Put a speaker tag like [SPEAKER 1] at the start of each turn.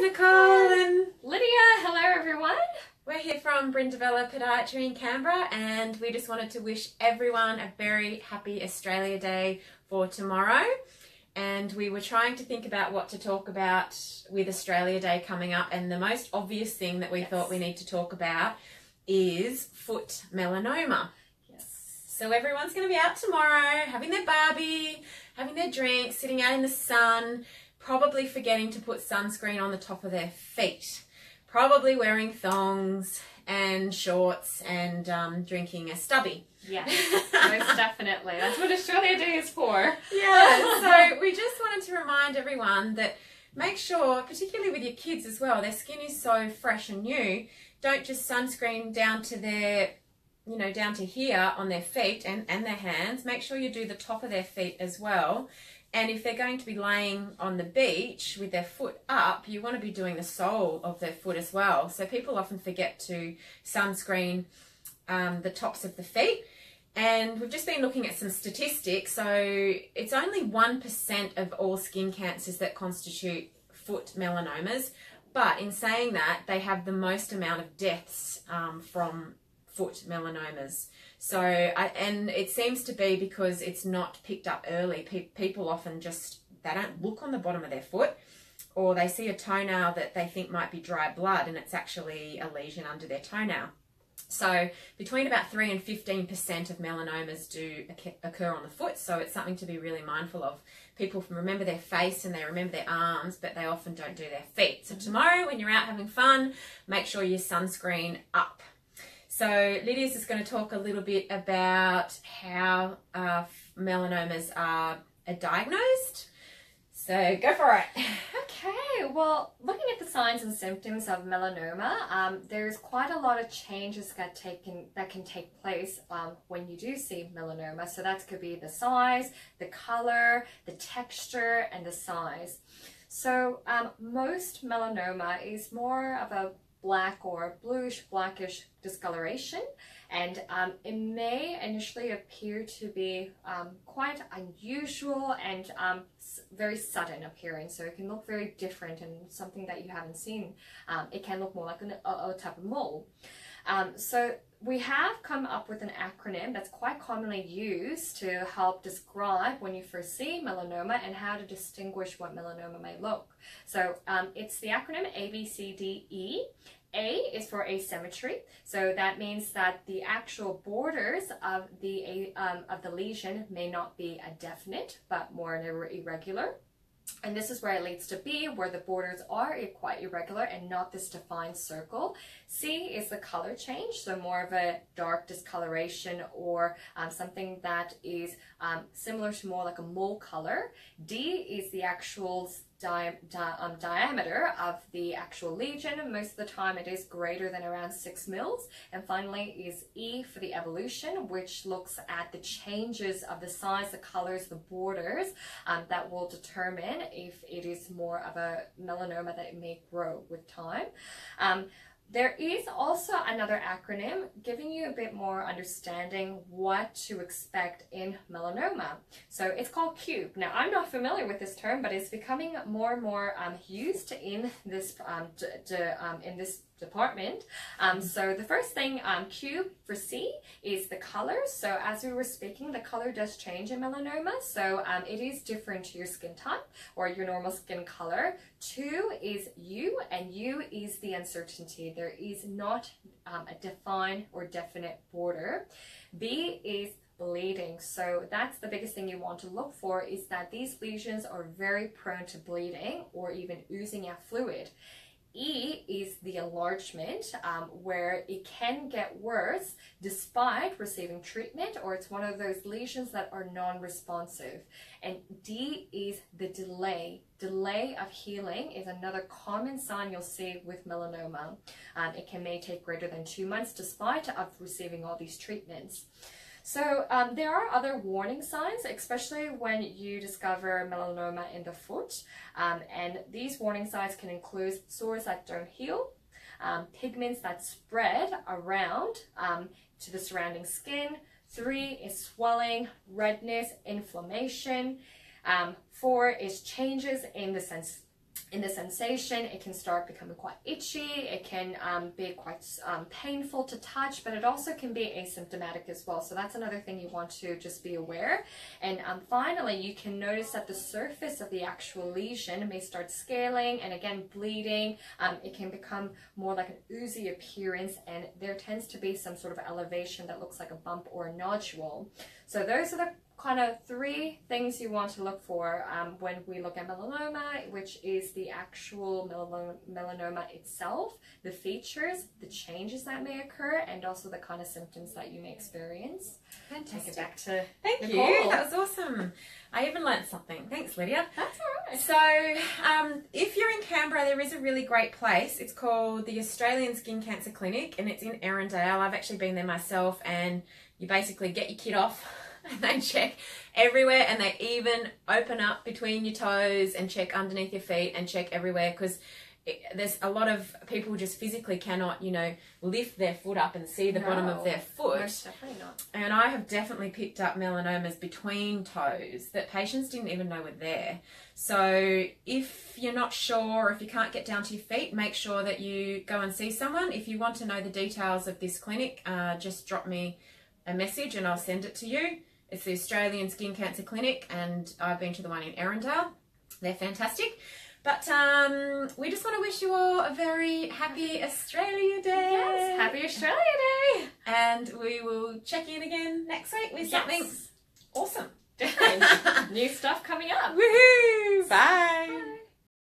[SPEAKER 1] Nicole and
[SPEAKER 2] Lydia. Hello everyone.
[SPEAKER 1] We're here from Podiatry in Canberra, and we just wanted to wish everyone a very happy Australia Day for tomorrow. And we were trying to think about what to talk about with Australia Day coming up, and the most obvious thing that we thought we need to talk about is foot melanoma. So everyone's going to be out tomorrow, having their barbie, having their drink, sitting out in the sun, probably forgetting to put sunscreen on the top of their feet, probably wearing thongs and shorts and drinking a stubby.
[SPEAKER 2] Yes, most definitely. That's what Australia Day is for.
[SPEAKER 1] Yeah, so we just wanted to remind everyone that make sure, particularly with your kids as well, their skin is so fresh and new. Don't just sunscreen down to their, down to here on their feet and their hands. Make sure you do the top of their feet as well. And if they're going to be laying on the beach with their foot up, you want to be doing the sole of their foot as well. So people often forget to sunscreen the tops of the feet. And we've just been looking at some statistics. So it's only 1% of all skin cancers that constitute foot melanomas. But in saying that, they have the most amount of deaths from foot melanomas. So, and it seems to be because it's not picked up early. People often they don't look on the bottom of their foot, or they see a toenail that they think might be dry blood, and it's actually a lesion under their toenail. So between about 3 and 15% of melanomas do occur on the foot, so it's something to be really mindful of. People remember their face and they remember their arms, but they often don't do their feet. So tomorrow when you're out having fun, make sure you sunscreen up. So Lydia's just going to talk a little bit about how melanomas are diagnosed. So go for it.
[SPEAKER 2] Okay, well, looking at the signs and symptoms of melanoma, there's quite a lot of changes that can take place when you do see melanoma. So that could be the size, the color, the texture, and the size. So most melanoma is more of a black or bluish blackish discoloration, and it may initially appear to be quite unusual and very sudden appearing, so it can look very different and something that you haven't seen. It can look more like a type of mole. So we have come up with an acronym that's quite commonly used to help describe when you first see melanoma and how to distinguish what melanoma may look. So it's the acronym ABCDE. A is for asymmetry, so that means that the actual borders of the lesion may not be a definite, but more irregular. And this is where it leads to B, where the borders are quite irregular and not this defined circle. C is the color change, so more of a dark discoloration or something that is similar to more like a mole color. D is the actual diameter of the actual lesion. Most of the time it is greater than around 6 mils. And finally is E for the evolution, which looks at the changes of the size, the colors, the borders that will determine if it is more of a melanoma that it may grow with time. There is also another acronym giving you a bit more understanding what to expect in melanoma. So it's called CUBE. Now, I'm not familiar with this term, but it's becoming more and more used in this department. So the first thing, CUBE for C is the color. So as we were speaking, the color does change in melanoma. So it is different to your skin type or your normal skin color. 2 is U, and U is the uncertainty. There is not a defined or definite border. B is bleeding. So that's the biggest thing you want to look for, is that these lesions are very prone to bleeding or even oozing out fluid. E is the enlargement, where it can get worse despite receiving treatment, or it's one of those lesions that are non-responsive. And D is the delay. Delay of healing is another common sign you'll see with melanoma. It may take greater than 2 months despite of receiving all these treatments. So there are other warning signs, especially when you discover melanoma in the foot. And these warning signs can include sores that don't heal, pigments that spread around to the surrounding skin. 3 is swelling, redness, inflammation. 4 is changes in the in the sensation. It can start becoming quite itchy. It can be quite painful to touch, but it also can be asymptomatic as well. So that's another thing you want to just be aware. And finally, you can notice that the surface of the actual lesion may start scaling and again bleeding. It can become more like an oozy appearance, and there tends to be some sort of elevation that looks like a bump or a nodule. So those are the kind of 3 things you want to look for when we look at melanoma, which is the actual melanoma itself, the features, the changes that may occur, and also the kind of symptoms that you may experience.
[SPEAKER 1] Fantastic.
[SPEAKER 2] Take it back to
[SPEAKER 1] Thank
[SPEAKER 2] Nicole.
[SPEAKER 1] you. That was awesome. I even learnt something. Thanks, Lydia.
[SPEAKER 2] That's all right.
[SPEAKER 1] So, if you're in Canberra, there is a really great place. It's called the Australian Skin Cancer Clinic, and it's in Erindale. I've actually been there myself, and you basically get your kit off and they check everywhere, and they even open up between your toes and check underneath your feet and check everywhere, because there's a lot of people just physically cannot, you know, lift their foot up and see the bottom of their foot.
[SPEAKER 2] Most definitely not.
[SPEAKER 1] And I have definitely picked up melanomas between toes that patients didn't even know were there. So if you're not sure, if you can't get down to your feet, make sure that you go and see someone. If you want to know the details of this clinic, just drop me a message and I'll send it to you. It's the Australian Skin Cancer Clinic, and I've been to the one in Erindale. They're fantastic. But we just want to wish you all a very happy Australia Day.
[SPEAKER 2] Yes, happy Australia Day.
[SPEAKER 1] And we will check in again next week with something awesome.
[SPEAKER 2] Different. New stuff coming up.
[SPEAKER 1] Woohoo! Bye.
[SPEAKER 2] Bye.